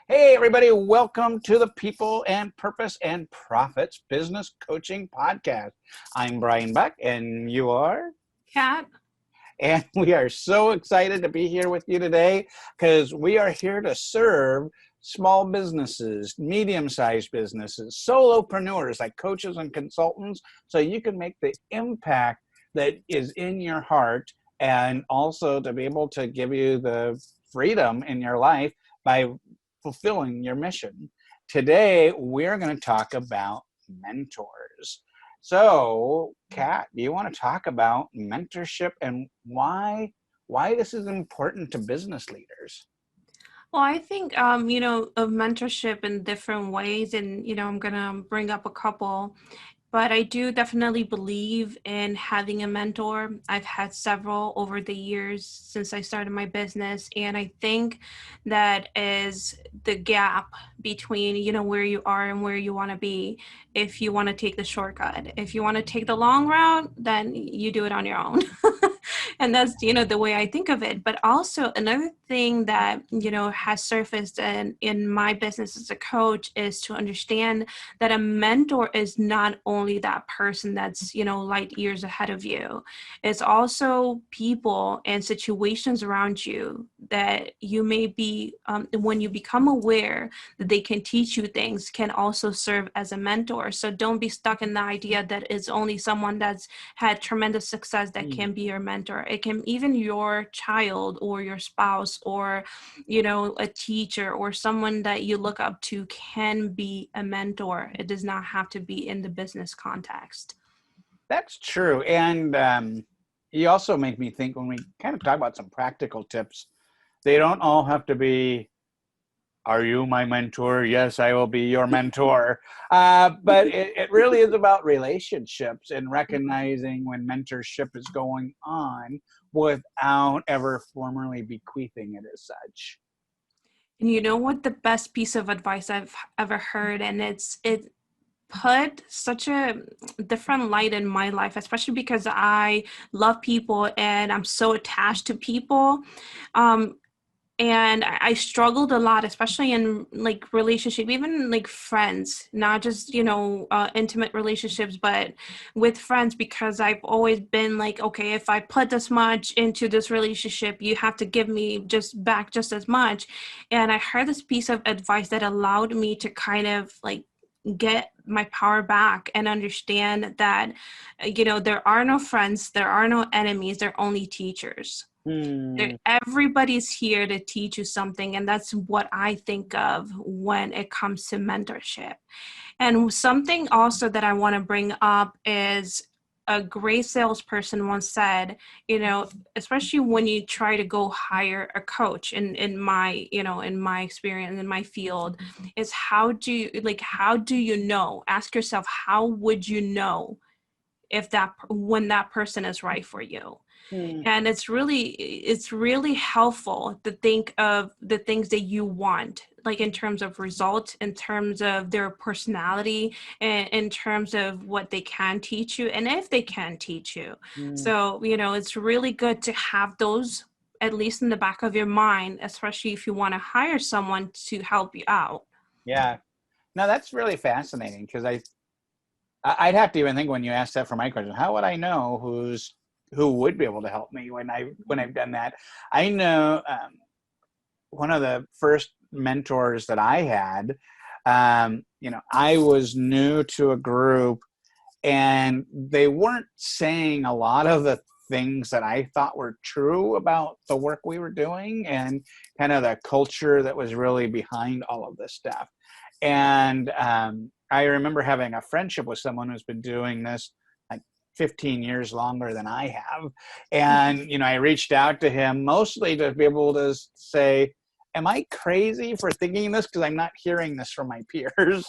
Hey, everybody, welcome to the People and Purpose and Profits Business Coaching Podcast. I'm Brian Buck, and you are? Kat. And we are so excited to be here with you today because we are here to serve small businesses, medium-sized businesses, solopreneurs like coaches and consultants, so you can make the impact that is in your heart, and also to be able to give you the freedom in your life by fulfilling your mission. Today, we're going to talk about mentors. So, Kat, do you want to talk about mentorship and why this is important to business leaders? Well, I think, of mentorship in different ways, and, I'm going to bring up a couple. But I do definitely believe in having a mentor. I've had several over the years since I started my business. And I think that is the gap between, where you are and where you want to be. If you want to take the shortcut, if you want to take the long route, then you do it on your own. And that's, the way I think of it. But also another thing that, has surfaced in my business as a coach is to understand that a mentor is not only that person that's, light years ahead of you. It's also people and situations around you that you may be, when you become aware that they can teach you things, can also serve as a mentor. So don't be stuck in the idea that it's only someone that's had tremendous success that can be your mentor. It can even your child or your spouse or, a teacher or someone that you look up to can be a mentor. It does not have to be in the business context. That's true. And you also make me think when we kind of talk about some practical tips, they don't all have to be, are you my mentor? Yes, I will be your mentor. But it really is about relationships and recognizing when mentorship is going on without ever formally bequeathing it as such. And you know what the best piece of advice I've ever heard, and it put such a different light in my life, especially because I love people and I'm so attached to people. And I struggled a lot, especially in like relationship, even like friends, not just, intimate relationships, but with friends, because I've always been like, okay, if I put this much into this relationship, you have to give me just back just as much. And I heard this piece of advice that allowed me to kind of like get my power back and understand that, there are no friends, there are no enemies, there are only teachers. Everybody's here to teach you something, and that's what I think of when it comes to mentorship. And something also that I want to bring up is a great salesperson once said, especially when you try to go hire a coach in my, in my experience, in my field, is how do you know? Ask yourself, how would you know if when that person is right for you? And it's really helpful to think of the things that you want, like in terms of results, in terms of their personality, and in terms of what they can teach you, and if they can teach you. So, it's really good to have those at least in the back of your mind, especially if you want to hire someone to help you out. Yeah. No, that's really fascinating because I'd have to even think when you asked that for my question, how would I know who would be able to help me when I've done that? I know one of the first mentors that I had, I was new to a group and they weren't saying a lot of the things that I thought were true about the work we were doing and kind of the culture that was really behind all of this stuff. And I remember having a friendship with someone who's been doing this like 15 years longer than I have. And, I reached out to him mostly to be able to say, am I crazy for thinking this? Because I'm not hearing this from my peers.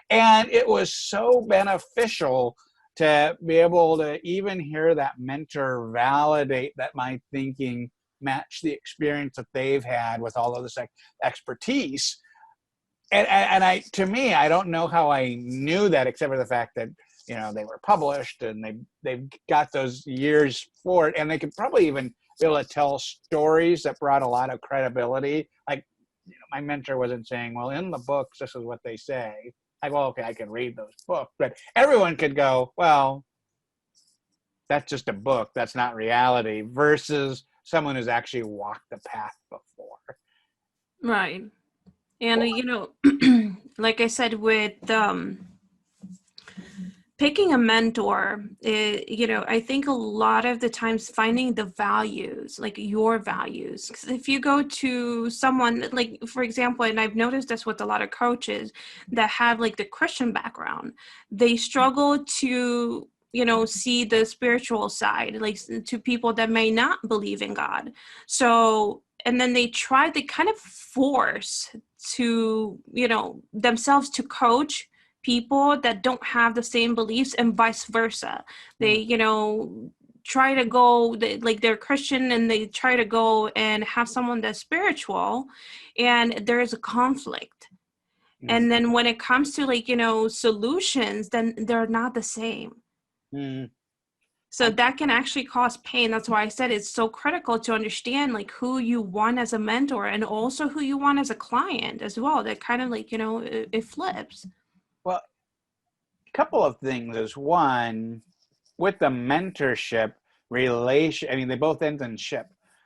And it was so beneficial to be able to even hear that mentor validate that my thinking match the experience that they've had with all of this expertise. And to me, I don't know how I knew that except for the fact that they were published and they've got those years for it, and they could probably even be able to tell stories that brought a lot of credibility. Like, my mentor wasn't saying, well, in the books, this is what they say. Like, well, okay, I can read those books, but everyone could go, well, that's just a book. That's not reality, versus someone who's actually walked the path before. Right. And, like I said, with picking a mentor, I think a lot of the times finding the values, like your values. 'Cause if you go to someone, like, for example, and I've noticed this with a lot of coaches that have like the Christian background, they struggle to, see the spiritual side, like to people that may not believe in God. So, and then they kind of force to, themselves to coach people that don't have the same beliefs, and vice versa. They, try to go, like, they're Christian and they try to go and have someone that's spiritual, and there is a conflict. And then when it comes to, like, solutions, then they're not the same. Mm. So that can actually cause pain. That's why I said it's so critical to understand, like, who you want as a mentor and also who you want as a client as well. That kind of, like, it flips. Well, a couple of things is, one, with the mentorship I mean, they both end in ship,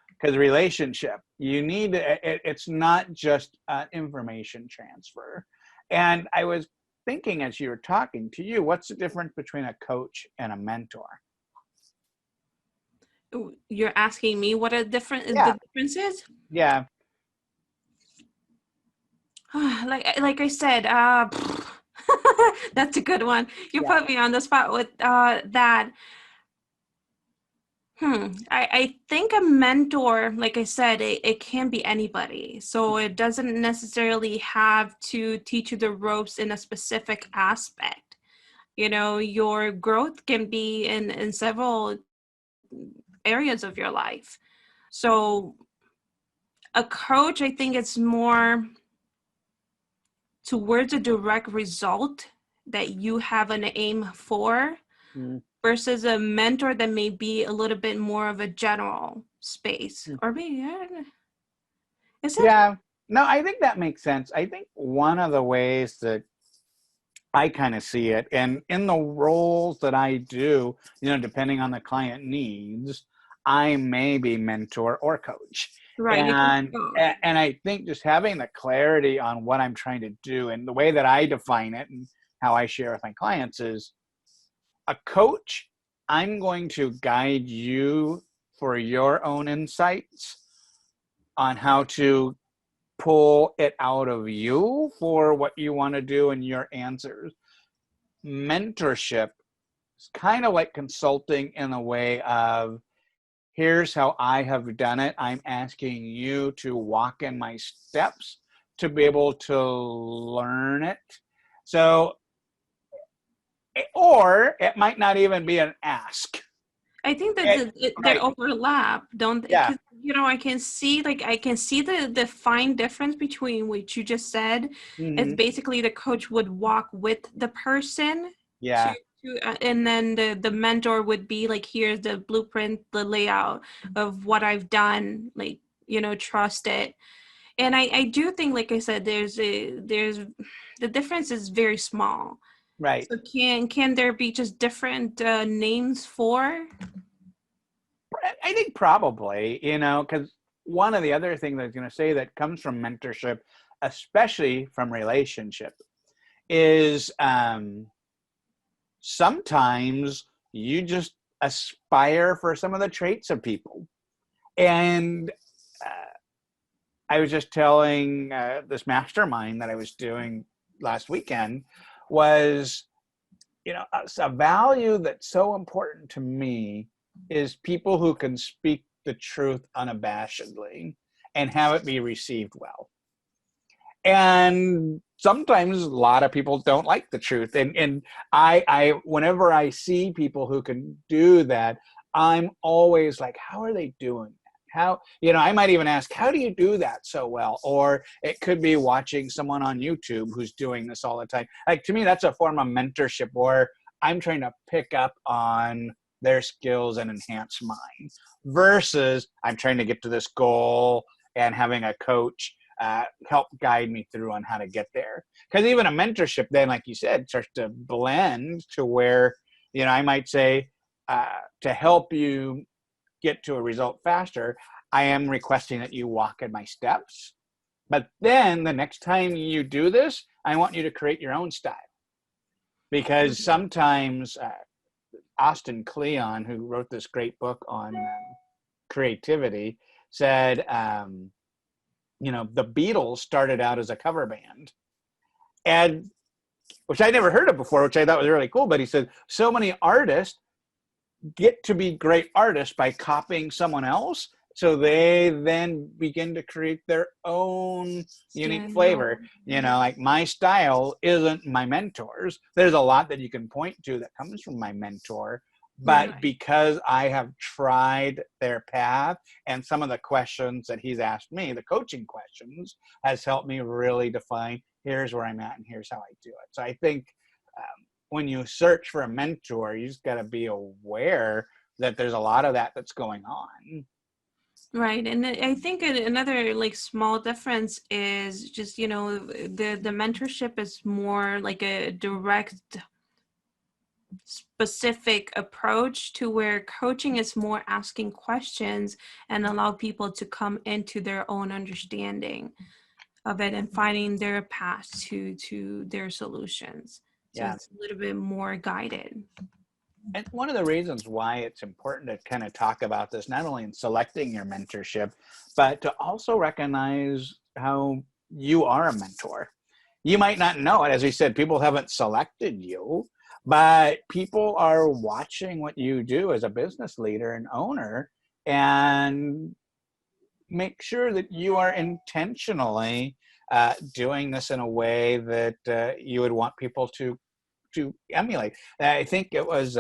because relationship, you need it's not just information transfer. And I was thinking, as you were talking to you, what's the difference between a coach and a mentor? You're asking me what the Yeah. difference is? Yeah. Like I said, that's a good one. You Yeah. put me on the spot with that. I think a mentor, like I said, it can be anybody. So it doesn't necessarily have to teach you the ropes in a specific aspect. Your growth can be in several areas of your life. So a coach, I think it's more towards a direct result that you have an aim for, Mm. versus a mentor that may be a little bit more of a general space. Or maybe, is it? Yeah. No, I think that makes sense. I think one of the ways that I kind of see it, and in the roles that I do, depending on the client needs, I may be mentor or coach. Right, you can And go. and I think just having the clarity on what I'm trying to do, and the way that I define it and how I share with my clients, is a coach, I'm going to guide you for your own insights on how to pull it out of you for what you want to do and your answers. Mentorship is kind of like consulting, in a way of, here's how I have done it. I'm asking you to walk in my steps to be able to learn it. So, or it might not even be an ask. I think that they Right. overlap, don't they? Yeah. 'Cause, I can see, like, the fine difference between what you just said. It's Hmm. basically the coach would walk with the person to, Yeah. and then the mentor would be like, here's the blueprint, the layout of what I've done, like, trust it. And I do think, like I said, there's the difference is very small. Right. So can there be just different names for? I think probably, because one of the other things I was going to say that comes from mentorship, especially from relationship, is sometimes you just aspire for some of the traits of people. And I was just telling this mastermind that I was doing last weekend, was, a value that's so important to me is people who can speak the truth unabashedly and have it be received well. And sometimes a lot of people don't like the truth. And I whenever I see people who can do that, I'm always like, how are they doing that? How, I might even ask, how do you do that so well? Or it could be watching someone on YouTube who's doing this all the time. Like, to me, that's a form of mentorship, where I'm trying to pick up on their skills and enhance mine, versus I'm trying to get to this goal and having a coach help guide me through on how to get there. Because even a mentorship then, like you said, starts to blend to where, I might say, to help you get to a result faster, I am requesting that you walk in my steps. But then the next time you do this, I want you to create your own style. Because sometimes Austin Kleon, who wrote this great book on creativity, said, the Beatles started out as a cover band, and which I never heard of before, which I thought was really cool. But he said so many artists get to be great artists by copying someone else. So they then begin to create their own unique flavor. Like my style isn't my mentor's. There's a lot that you can point to that comes from my mentor. But because I have tried their path and some of the questions that he's asked me, the coaching questions, has helped me really define, here's where I'm at and here's how I do it. So I think when you search for a mentor, you just got to be aware that there's a lot of that that's going on. Right. And I think another like small difference is just, the mentorship is more like a direct, specific approach, to where coaching is more asking questions and allow people to come into their own understanding of it and finding their path to their solutions. So it's a little bit more guided. And one of the reasons why it's important to kind of talk about this, not only in selecting your mentorship, but to also recognize how you are a mentor. You might not know it. As we said, people haven't selected you, but people are watching what you do as a business leader and owner, and make sure that you are intentionally doing this in a way that you would want people to emulate. I think it was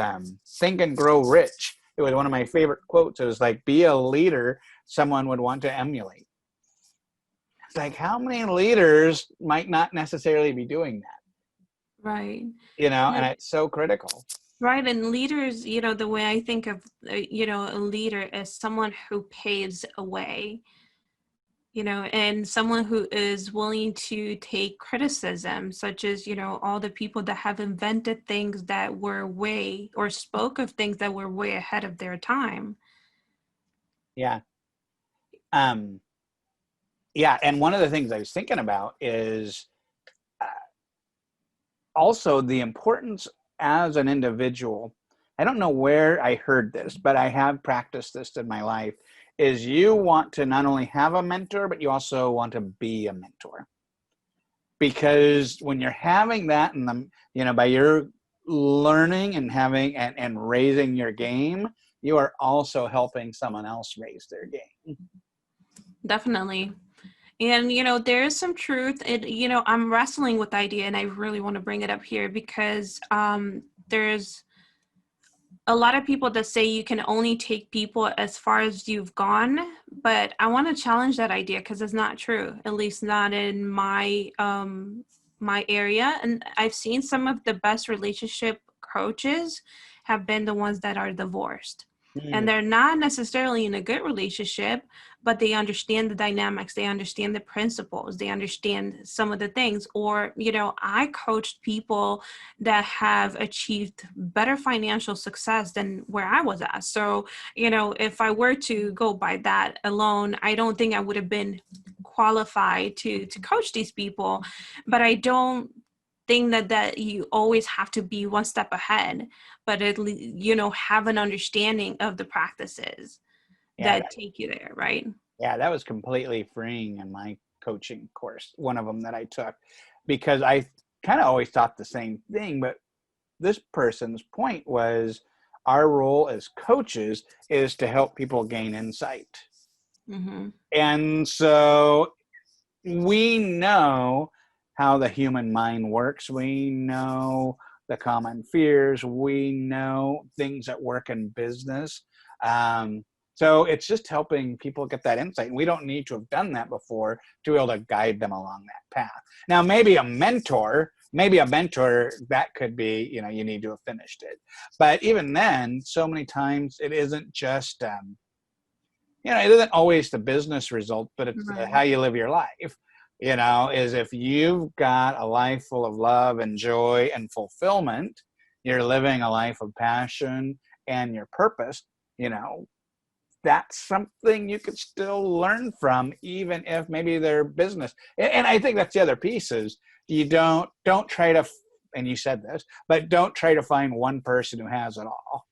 Think and Grow Rich. It was one of my favorite quotes. It was like, be a leader someone would want to emulate. It's like, how many leaders might not necessarily be doing that? Right. And it's so critical. Right. And leaders, the way I think of, a leader is someone who paves a way, and someone who is willing to take criticism, such as, all the people that have invented things that were way, or spoke of things that were way ahead of their time. Yeah. Yeah. And one of the things I was thinking about is also the importance as an individual. I don't know where I heard this, but I have practiced this in my life, is you want to not only have a mentor, but you also want to be a mentor. Because when you're having that, and by your learning and having and raising your game, you are also helping someone else raise their game. Definitely. And, there is some truth. I'm wrestling with the idea, and I really want to bring it up here because there's a lot of people that say you can only take people as far as you've gone, but I want to challenge that idea because it's not true, at least not in my my area. And I've seen some of the best relationship coaches have been the ones that are divorced. And they're not necessarily in a good relationship, but they understand the dynamics, they understand the principles, they understand some of the things. Or, I coached people that have achieved better financial success than where I was at. So, if I were to go by that alone, I don't think I would have been qualified to coach these people. But I don't think that you always have to be one step ahead, but at least, have an understanding of the practices that take you there, right? Yeah, that was completely freeing in my coaching course, one of them that I took, because I kind of always thought the same thing. But this person's point was, our role as coaches is to help people gain insight. Mm-hmm. And so we know how the human mind works. We know the common fears. We know things that work in business. So it's just helping people get that insight. And we don't need to have done that before to be able to guide them along that path. Now, maybe a mentor maybe a mentor, that could be, you know, you need to have finished it. But even then, so many times it isn't just, you know, it isn't always the business result, but it's how Right. you live your life. You know, is if you've got a life full of love and joy and fulfillment, you're living a life of passion and your purpose, you know, that's something you could still learn from, even if maybe their business. And I think that's the other piece is you don't try to, and you said this, but don't try to find one person who has it all.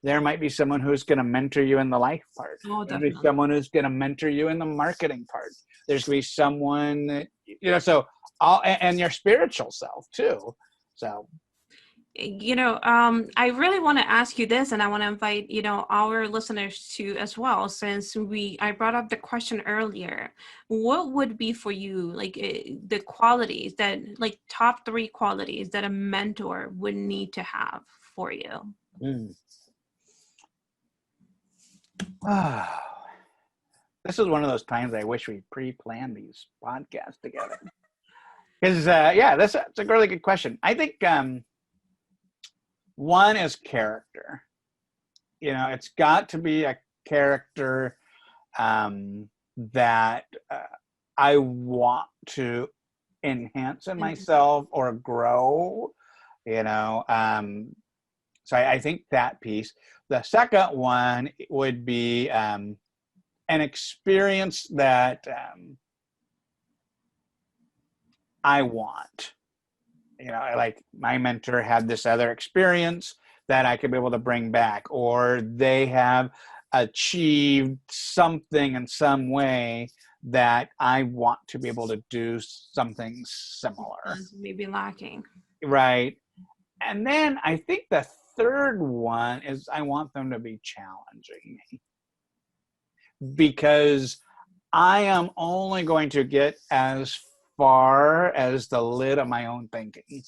There might be someone who's going to mentor you in the life part. Oh, There'll be definitely. someone who's going to mentor you in the marketing part. There's going to be someone that, you know, so all, and your spiritual self too. So I really want to ask you this, and I want to invite, our listeners to as well, since I brought up the question earlier. What would be for you, like the qualities that, like top 3 qualities that a mentor would need to have for you? mm. This is one of those times I wish we pre-planned these podcasts together. Because yeah, that's a really good question. I think one is character. You know, it's got to be a character that I want to enhance in myself or grow. You know, so I think that piece. The second one would be an experience that I want. You know, like my mentor had this other experience that I could be able to bring back, or they have achieved something in some way that I want to be able to do something similar. Maybe lacking. Right. And then I think the third one is I want them to be challenging me, because I am only going to get as far as the lid of my own thinking.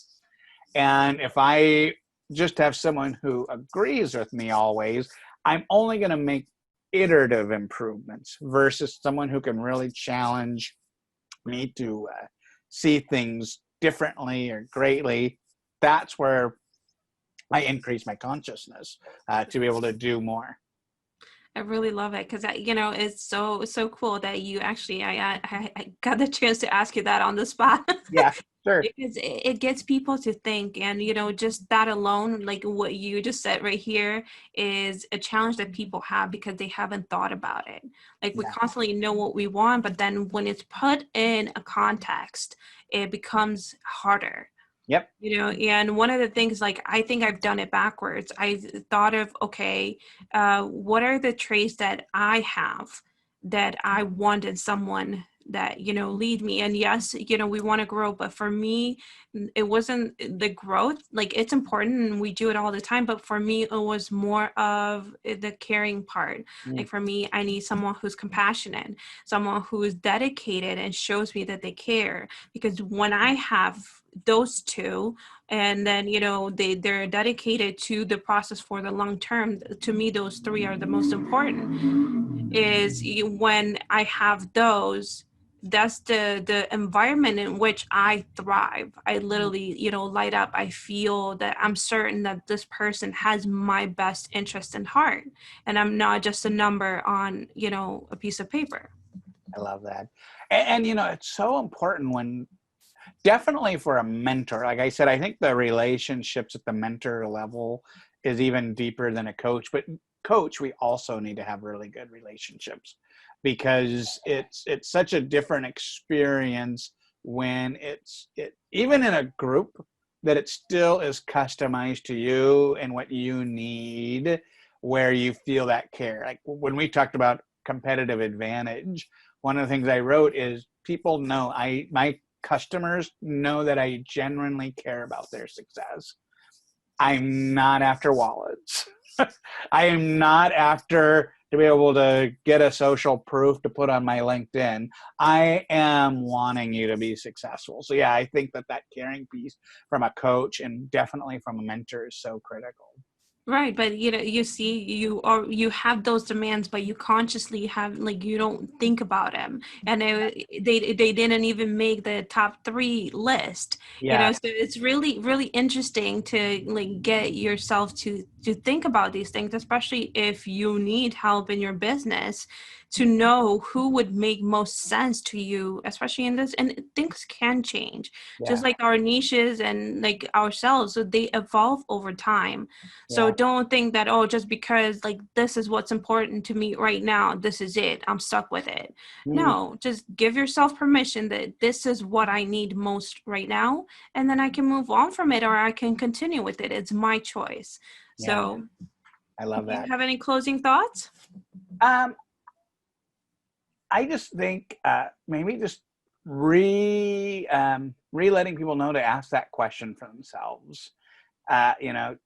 And if I just have someone who agrees with me always, I'm only going to make iterative improvements versus someone who can really challenge me to see things differently or greatly. That's where I increase my consciousness to be able to do more. I really love it because it's so cool that you actually I got the chance to ask you that on the spot. Yeah, sure. Because it gets people to think, and just that alone, like what you just said right here, is a challenge that people have because they haven't thought about it. Like we Yeah. constantly know what we want, but then when it's put in a context, it becomes harder. Yep. And one of the things, like, I think I've done it backwards. I thought of, okay, what are the traits that I have that I want in someone that, lead me? And yes, we want to grow, but for me, it wasn't the growth. Like, it's important and we do it all the time, but for me, it was more of the caring part. Mm. Like, for me, I need someone who's compassionate, someone who is dedicated and shows me that they care. Because when I have those two, and then they're dedicated to the process for the long term, to me those 3 are the most important. When I have those, that's the environment in which I thrive. I literally light up. I feel that I'm certain that this person has my best interest in heart, and I'm not just a number on a piece of paper. I love that. And, you know, it's so important when, definitely for a mentor, like I said, I think the relationships at the mentor level is even deeper than a coach. But coach, we also need to have really good relationships, because it's such a different experience when even in a group, that it still is customized to you and what you need, where you feel that care. Like when we talked about competitive advantage, one of the things I wrote is people know my customers know that I genuinely care about their success. I'm not after wallets. I am not after to be able to get a social proof to put on my LinkedIn. I am wanting you to be successful. So yeah, I think that caring piece from a coach and definitely from a mentor is so critical. Right, but you know, you see, you have those demands, but you consciously have like you don't think about them, and they didn't even make the top three list. You Yeah, know, so it's really interesting to like get yourself to think about these things, especially if you need help in your business, to know who would make most sense to you, especially in this. And things can change, just yeah, like our niches and like ourselves, so they evolve over time. So yeah. don't think that, oh, just because like this is what's important to me right now, this is it, I'm stuck with it. Mm, No, just give yourself permission that this is what I need most right now, and then I can move on from it or I can continue with it. It's my choice. yeah, So, I do love you that. have any closing thoughts? Um, I just think maybe just re letting people know to ask that question for themselves. You know,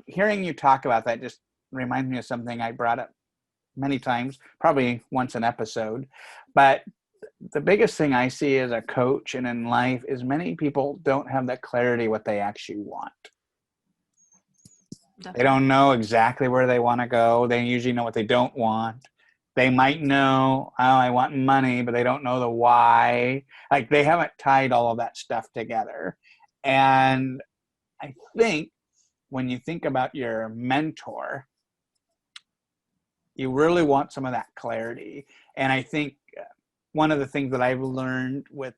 hearing you talk about that just reminds me of something I brought up many times, probably once an episode. But the biggest thing I see as a coach and in life is many people don't have that clarity what they actually want. They Definitely. don't know exactly where they want to go. They usually know what they don't want. They might know, oh, I want money, but they don't know the why. Like they haven't tied all of that stuff together. And I think when you think about your mentor, you really want some of that clarity. And I think one of the things that I've learned with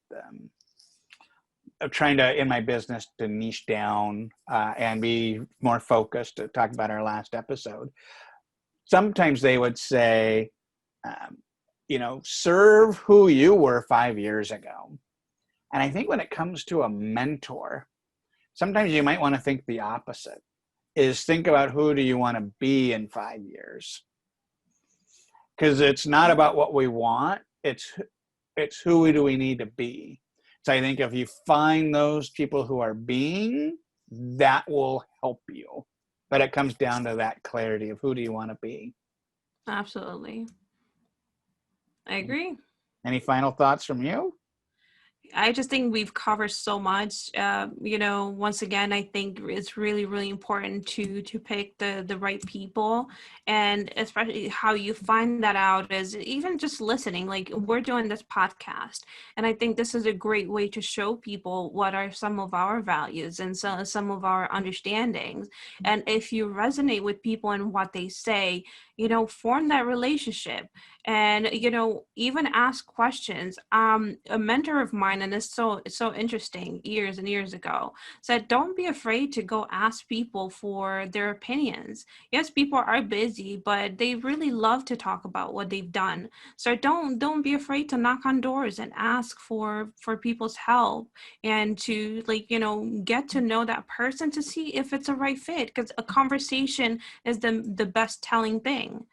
of trying to in my business to niche down and be more focused, to talk about our last episode, sometimes they would say, um, serve who you were 5 years ago. And I think when it comes to a mentor, sometimes you might want to think the opposite, is think about who do you want to be in 5 years. Because it's not about what we want, it's who do we need to be. So I think if you find those people who are being, that will help you. But it comes down to that clarity of who do you want to be. Absolutely. I agree. Any final thoughts from you? I just think we've covered so much. You know, once again, I think it's really important to pick the right people, and especially how you find that out is even just listening. Like we're doing this podcast, and I think this is a great way to show people what are some of our values and some of our understandings. And if you resonate with people and what they say, you know, form that relationship, and you know, even ask questions. A mentor of mine, and it's so interesting, years and years ago, said don't be afraid to go ask people for their opinions. Yes, people are busy, but they really love to talk about what they've done. So don't be afraid to knock on doors and ask for people's help, and to like, you know, get to know that person to see if it's a right fit, because a conversation is the best telling thing.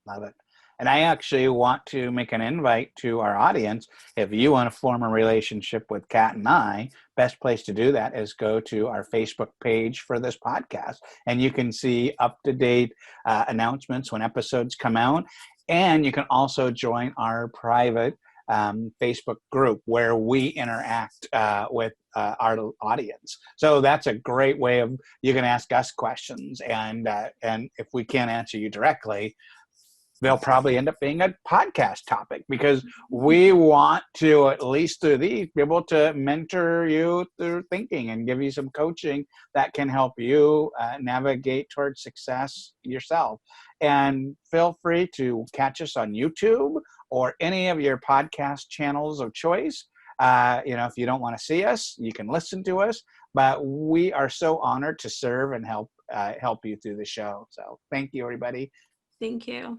Love it. And I actually want to make an invite to our audience. If you want to form a relationship with Kat and I, best place to do that is go to our Facebook page for this podcast. And you can see up-to-date announcements when episodes come out. And you can also join our private Facebook group where we interact with our audience. So that's a great way of, you can ask us questions. And if we can't answer you directly, they'll probably end up being a podcast topic, because we want to, at least through these, be able to mentor you through thinking and give you some coaching that can help you navigate towards success yourself. And feel free to catch us on YouTube or any of your podcast channels of choice. If you don't want to see us, you can listen to us. But we are so honored to serve and help you through the show. So thank you, everybody. Thank you.